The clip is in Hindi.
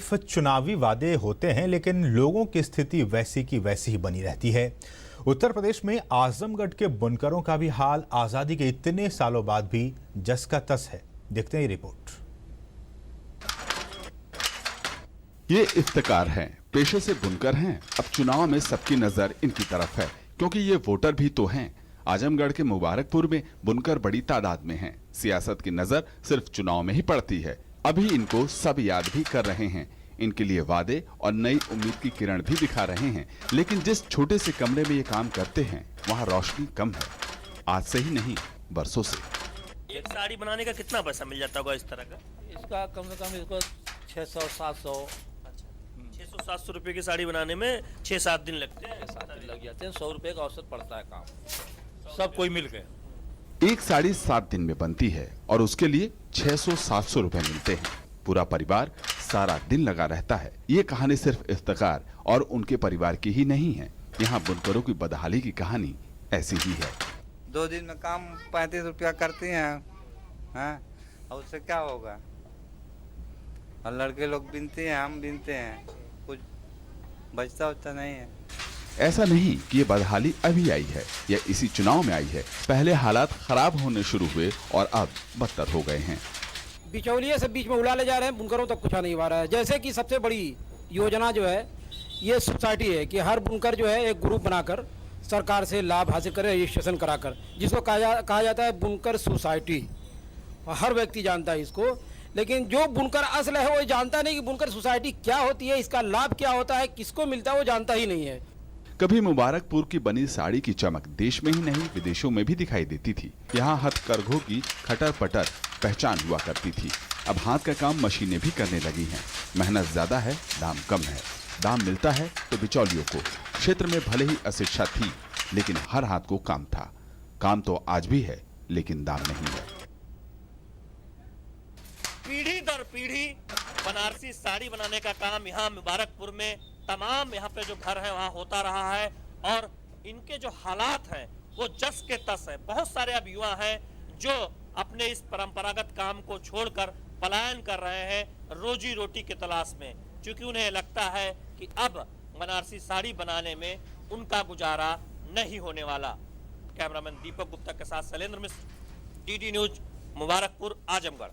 सिर्फ चुनावी वादे होते हैं, लेकिन लोगों की स्थिति वैसी की वैसी ही बनी रहती है। उत्तर प्रदेश में आजमगढ़ के बुनकरों का भी हाल आजादी के इतने सालों बाद भी जस का तस है। देखते हैं ये रिपोर्ट। ये इफ्तिकार हैं, पेशे से बुनकर हैं। अब चुनाव में सबकी नजर इनकी तरफ है, क्योंकि ये वोटर भी तो हैं। आजमगढ़ के मुबारकपुर में बुनकर बड़ी तादाद में हैं। सियासत की नजर सिर्फ चुनाव में ही पड़ती है। अभी इनको सब याद भी कर रहे हैं। इनके लिए वादे और नई उम्मीद की किरण भी दिखा रहे हैं। लेकिन जिस छोटे से कमरे में ये काम करते हैं, वहाँ रोशनी कम है। आज से ही नहीं, बरसों से। एक साड़ी बनाने का कितना पैसा मिल जाता होगा इस तरह का? इसका कम से कम इसको 600-700 600-700 रुपए की साड़ी बनाने में 6-7 दिन लगते हैं। 7 दिन लग जाते हैं। 100 रुपए का औसत पड़ता है काम, सब कोई मिल के। एक साड़ी 7 दिन में बनती है और उसके लिए 600-700 रुपए मिलते हैं। पूरा परिवार सारा दिन लगा रहता है। ये कहानी सिर्फ इफ्तिकार और उनके परिवार की ही नहीं है। यहाँ बुनकरों की बदहाली की कहानी ऐसी ही है। 2 दिन में काम 35 रुपया करती हैं, हाँ, और उससे क्या होगा? और लड़के लोग बिनते हैं, हम बिनते हैं, कुछ बचता होता नहीं है। ऐसा नहीं कि ये बदहाली अभी आई है या इसी चुनाव में आई है। पहले हालात खराब होने शुरू हुए और अब बदतर हो गए हैं। बिचौलिए से बीच में उड़ा ले जा रहे हैं, बुनकरों तक कुछ नहीं आ रहा है। जैसे कि सबसे बड़ी योजना जो है ये सोसाइटी है कि हर बुनकर जो है एक ग्रुप बनाकर सरकार से लाभ हासिल करे, रजिस्ट्रेशन कराकर, जिसको कहा जाता है बुनकर सोसाइटी। हर व्यक्ति जानता है इसको, लेकिन जो बुनकर असल है वो जानता नहीं कि बुनकर सोसाइटी क्या होती है, इसका लाभ क्या होता है, किसको मिलता है, वो जानता ही नहीं है। कभी मुबारकपुर की बनी साड़ी की चमक देश में ही नहीं, विदेशों में भी दिखाई देती थी। यहाँ हथकरघों की खटर पटर पहचान हुआ करती थी। अब हाथ का काम मशीनें भी करने लगी हैं। मेहनत ज्यादा है, दाम कम है। दाम मिलता है तो बिचौलियों को। क्षेत्र में भले ही अशिक्षा थी, लेकिन हर हाथ को काम था। काम तो आज भी है, लेकिन दाम नहीं है। पीढ़ी दर पीढ़ी बनारसी साड़ी बनाने का काम यहाँ मुबारकपुर में तमाम यहाँ पे जो घर है वहाँ होता रहा है। और इनके जो हालात हैं वो जस के तस है। बहुत सारे अब युवा हैं जो अपने इस परंपरागत काम को छोड़कर पलायन कर रहे हैं रोजी रोटी की तलाश में, क्योंकि उन्हें लगता है कि अब बनारसी साड़ी बनाने में उनका गुजारा नहीं होने वाला। कैमरामैन दीपक गुप्ता के साथ शैलेंद्र मिश्र, डीडी न्यूज, मुबारकपुर, आजमगढ़।